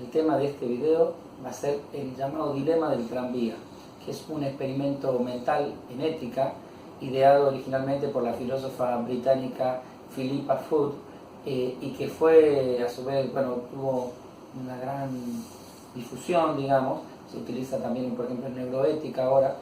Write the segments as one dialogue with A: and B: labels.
A: el tema de este video va a ser el llamado dilema del tranvía, que es un experimento mental en ética ideado originalmente por la filósofa británica Philippa Foot, y que fue, a su vez, bueno, tuvo una gran difusión, digamos, se utiliza también, por ejemplo, en neuroética ahora,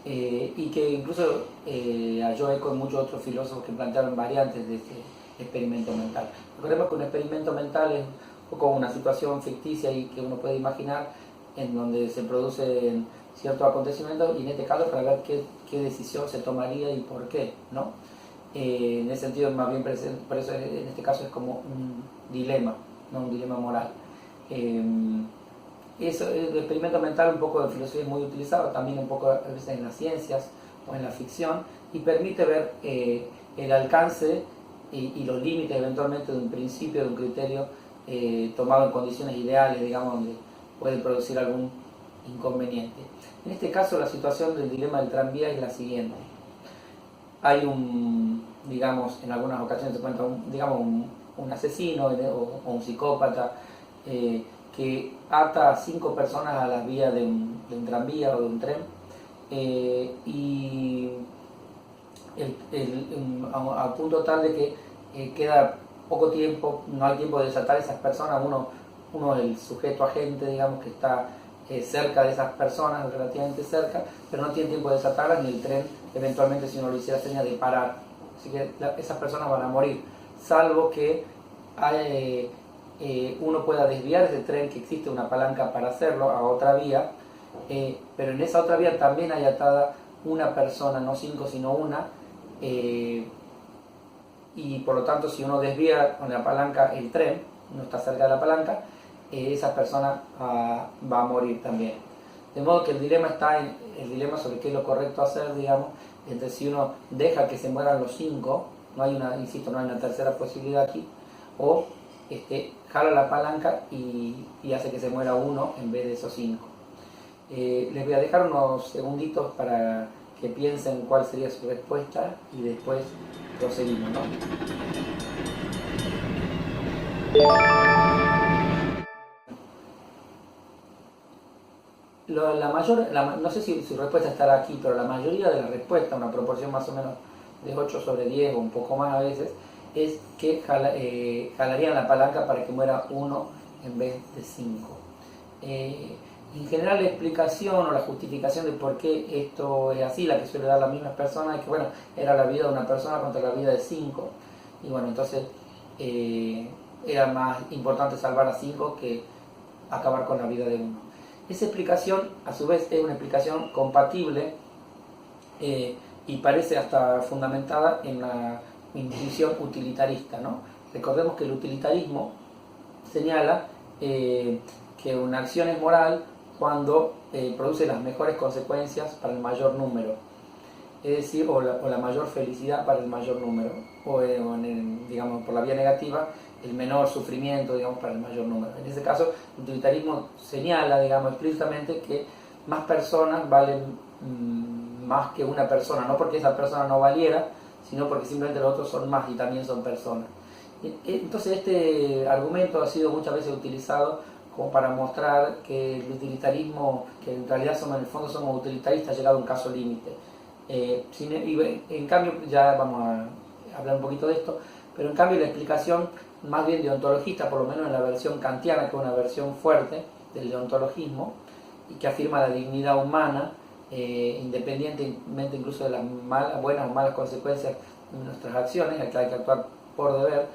A: y que incluso halló eco en muchos otros filósofos que plantearon variantes de este experimento mental. Recordemos que un experimento mental es un poco una situación ficticia y que uno puede imaginar en donde se producen ciertos acontecimientos, y en este caso para ver qué decisión se tomaría y por qué, ¿no? En ese sentido, más bien, por eso en este caso es como un dilema, no un dilema moral. El experimento mental, un poco de filosofía, es muy utilizado también un poco a veces en las ciencias o en la ficción, y permite ver el alcance y los límites eventualmente de un principio, de un criterio tomado en condiciones ideales, digamos, donde puede producir algún inconveniente. En este caso, la situación del dilema del tranvía es la siguiente. Hay digamos, en algunas ocasiones se cuenta un asesino o un psicópata que ata a 5 personas a las vías de un tranvía o de un tren, y a punto tal de que queda poco tiempo, no hay tiempo de desatar a esas personas. Uno es el sujeto agente, digamos, que está cerca de esas personas, relativamente cerca, pero no tiene tiempo de desatarlas, ni el tren, eventualmente, si uno le hiciera señas, de parar. Así que esas personas van a morir, salvo que uno pueda desviar ese tren, que existe una palanca para hacerlo, a otra vía, pero en esa otra vía también hay atada una persona, no 5 sino una, y por lo tanto, si uno desvía con la palanca el tren, no está cerca de la palanca, esa persona va a morir también. De modo que el dilema está en el dilema sobre qué es lo correcto hacer, digamos, entre si uno deja que se mueran los 5, no hay una, insisto, no hay una tercera posibilidad aquí, o jala la palanca y hace que se muera uno en vez de esos 5. Les voy a dejar unos segunditos para que piensen cuál sería su respuesta y después proseguimos, ¿no? No sé si su respuesta estará aquí, pero la mayoría de las respuestas, una proporción más o menos de 8 sobre 10 o un poco más a veces, es que jalarían la palanca para que muera uno en vez de 5. En general, la explicación o la justificación de por qué esto es así, la que suele dar las mismas personas, es que, bueno, era la vida de una persona contra la vida de 5, y bueno, entonces era más importante salvar a 5 que acabar con la vida de uno. Esa explicación, a su vez, es una explicación compatible y parece hasta fundamentada en la intuición utilitarista, ¿no? Recordemos que el utilitarismo señala que una acción es moral cuando produce las mejores consecuencias para el mayor número, es decir, o la mayor felicidad para el mayor número, o digamos, por la vía negativa, el menor sufrimiento, digamos, para el mayor número. En ese caso, el utilitarismo señala, digamos, explícitamente que más personas valen más que una persona, no porque esa persona no valiera, sino porque simplemente los otros son más y también son personas. Entonces, este argumento ha sido muchas veces utilizado como para mostrar que el utilitarismo, que en realidad en el fondo somos utilitaristas, ha llegado a un caso límite. En cambio, ya vamos a hablar un poquito de esto, pero en cambio la explicación más bien deontologista, por lo menos en la versión kantiana, que es una versión fuerte del deontologismo, y que afirma la dignidad humana, independientemente incluso de las buenas o malas consecuencias de nuestras acciones, que hay que actuar por deber,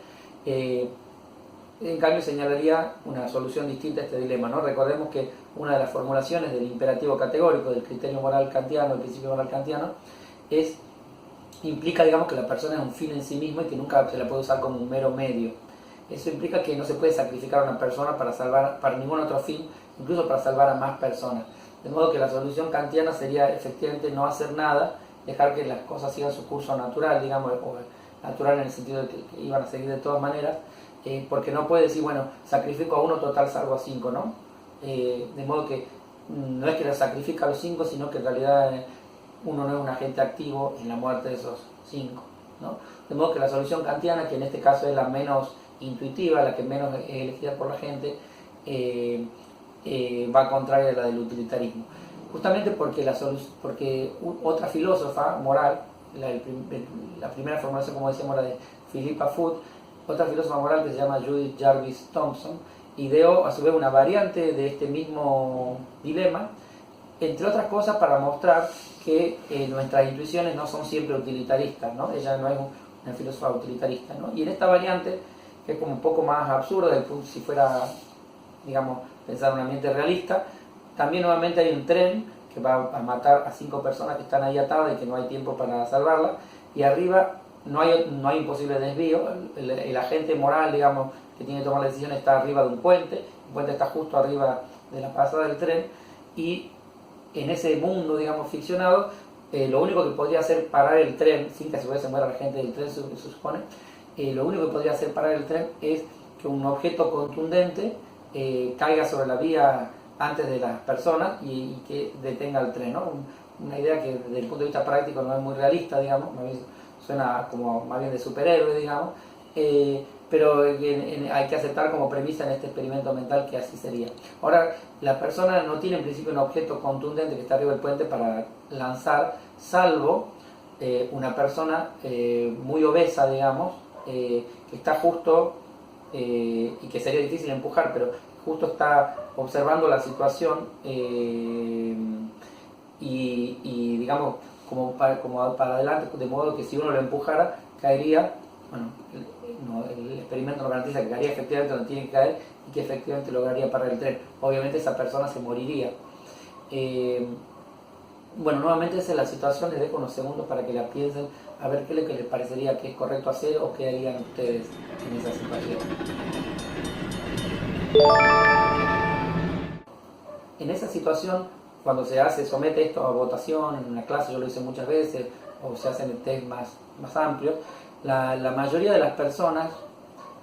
A: en cambio señalaría una solución distinta a este dilema, ¿no? Recordemos que una de las formulaciones del imperativo categórico del criterio moral kantiano, el principio moral kantiano, implica, digamos, que la persona es un fin en sí mismo y que nunca se la puede usar como un mero medio. Eso implica que no se puede sacrificar a una persona para ningún otro fin, incluso para salvar a más personas. De modo que la solución kantiana sería efectivamente no hacer nada, dejar que las cosas sigan su curso natural, digamos, o natural en el sentido de que iban a seguir de todas maneras, porque no puede decir, bueno, sacrifico a uno, total salvo a 5, ¿no? De modo que no es que lo sacrifica a los 5, sino que en realidad uno no es un agente activo en la muerte de esos 5, ¿no? De modo que la solución kantiana, que en este caso es la menos intuitiva, la que menos es elegida por la gente, va contraria a la del utilitarismo. Justamente porque, otra filósofa moral, la primera formulación, como decíamos, la de Philippa Foot, otra filósofa moral que se llama Judith Jarvis Thomson, ideó a su vez una variante de este mismo dilema, entre otras cosas para mostrar que nuestras intuiciones no son siempre utilitaristas, ¿no? Ella no es una filósofa utilitarista, ¿no? Y en esta variante, que es como un poco más absurda, si fuera, digamos, pensar en un ambiente realista, también nuevamente hay un tren que va a matar a 5 personas que están ahí atadas y que no hay tiempo para salvarlas, y arriba no hay un posible desvío, el agente moral, digamos, que tiene que tomar la decisión está arriba de un puente, el puente está justo arriba de la pasada del tren, y en ese mundo, digamos, ficcionado, lo único que podría hacer parar el tren, sin que a su vez se muera la gente del tren, se supone, lo único que podría hacer parar el tren es que un objeto contundente caiga sobre la vía antes de las personas y que detenga el tren, ¿no? Una idea que desde el punto de vista práctico no es muy realista, digamos, suena como más bien de superhéroe, digamos, pero hay que aceptar como premisa en este experimento mental que así sería. Ahora, la persona no tiene en principio un objeto contundente que está arriba del puente para lanzar, salvo una persona muy obesa, digamos, que está justo, y que sería difícil empujar, pero justo está observando la situación y digamos, como para adelante, de modo que si uno lo empujara, caería. Bueno, el experimento no garantiza que caería efectivamente donde tiene que caer y que efectivamente lograría parar el tren. Obviamente esa persona se moriría. Bueno, nuevamente esa es la situación, les dejo unos segundos para que la piensen, a ver qué es lo que les parecería que es correcto hacer o qué harían ustedes en esa situación. En esa situación, cuando se somete esto a votación en una clase, yo lo hice muchas veces, o se hacen test más amplios, la mayoría de las personas,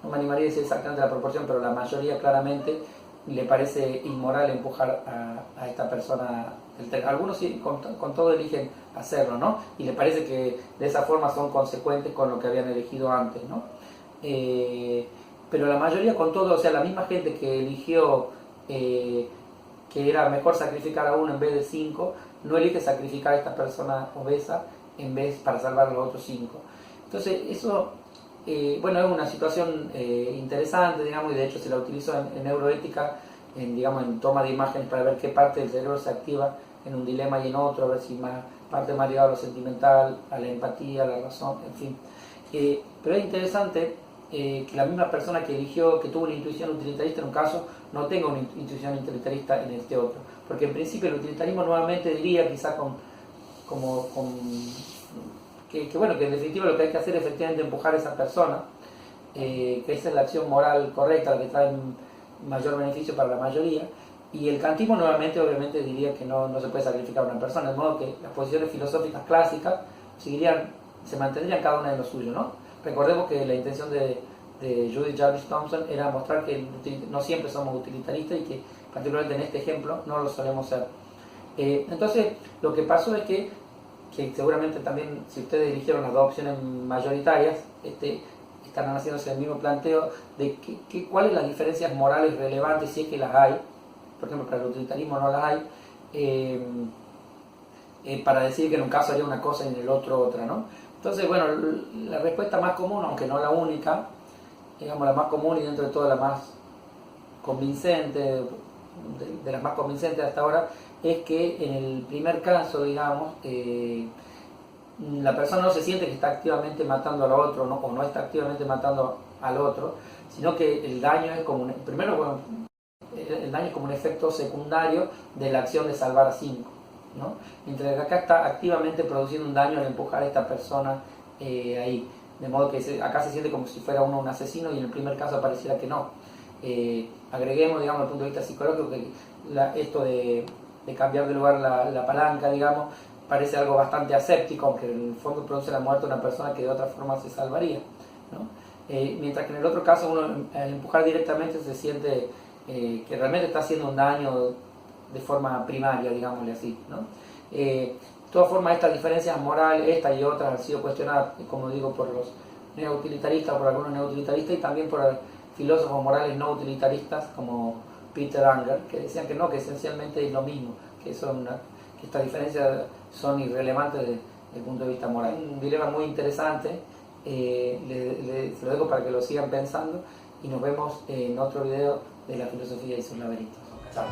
A: no me animaría a decir exactamente la proporción, pero la mayoría claramente le parece inmoral empujar a esta persona del tren. Algunos sí, con todo eligen hacerlo, ¿no? Y le parece que de esa forma son consecuentes con lo que habían elegido antes, ¿no? Pero la mayoría con todo, o sea, la misma gente que eligió que era mejor sacrificar a uno en vez de 5, no elige sacrificar a esta persona obesa en vez para salvar a los otros 5. Entonces eso, bueno, es una situación interesante, digamos, y de hecho se la utilizó en neuroética, digamos, en toma de imágenes para ver qué parte del cerebro se activa en un dilema y en otro, a ver si parte más ligada a lo sentimental, a la empatía, a la razón, en fin. Pero es interesante que la misma persona que eligió, que tuvo una intuición utilitarista en un caso, no tenga una intuición utilitarista en este otro. Porque en principio el utilitarismo nuevamente diría, quizá que bueno, que en definitiva lo que hay que hacer es efectivamente empujar a esa persona, que esa es la acción moral correcta, la que trae mayor beneficio para la mayoría. Y el kantismo nuevamente obviamente diría que no se puede sacrificar a una persona, de modo que las posiciones filosóficas clásicas se mantendrían cada una de lo suyo, ¿no? Recordemos que la intención de Judith Jarvis Thomson era mostrar que no siempre somos utilitaristas y que particularmente en este ejemplo no lo solemos ser. Entonces lo que pasó es que seguramente también si ustedes eligieron las dos opciones mayoritarias, estarán haciéndose el mismo planteo de cuáles las diferencias morales relevantes, si es que las hay, por ejemplo para el utilitarismo no las hay, para decir que en un caso haría una cosa y en el otro otra, ¿no? Entonces, bueno, la respuesta más común, aunque no la única, digamos la más común y dentro de todas la más convincente, de las más convincentes hasta ahora, es que en el primer caso, digamos, la persona no se siente que está activamente matando al otro, ¿no? O no está activamente matando al otro, sino que el daño es como primero, bueno, el daño es como un efecto secundario de la acción de salvar a 5, ¿no? Mientras que acá está activamente produciendo un daño al empujar a esta persona ahí, de modo que acá se siente como si fuera uno un asesino y en el primer caso pareciera que no. Agreguemos, digamos, desde el punto de vista psicológico, que esto de cambiar de lugar la palanca, digamos, parece algo bastante aséptico, aunque en el fondo produce la muerte de una persona que de otra forma se salvaría, ¿no? Mientras que en el otro caso uno al empujar directamente se siente que realmente está haciendo un daño de forma primaria, digámosle así, ¿no? De todas formas, estas diferencias morales, esta y otras, han sido cuestionadas, como digo, por los neoutilitaristas, por algunos neoutilitaristas y también por filósofos morales no utilitaristas como Peter Anger, que decían que no, que esencialmente es lo mismo, que estas diferencias son irrelevantes desde el punto de vista moral. Un dilema muy interesante, se lo dejo para que lo sigan pensando y nos vemos en otro video de la filosofía y sus laberintos. Chao.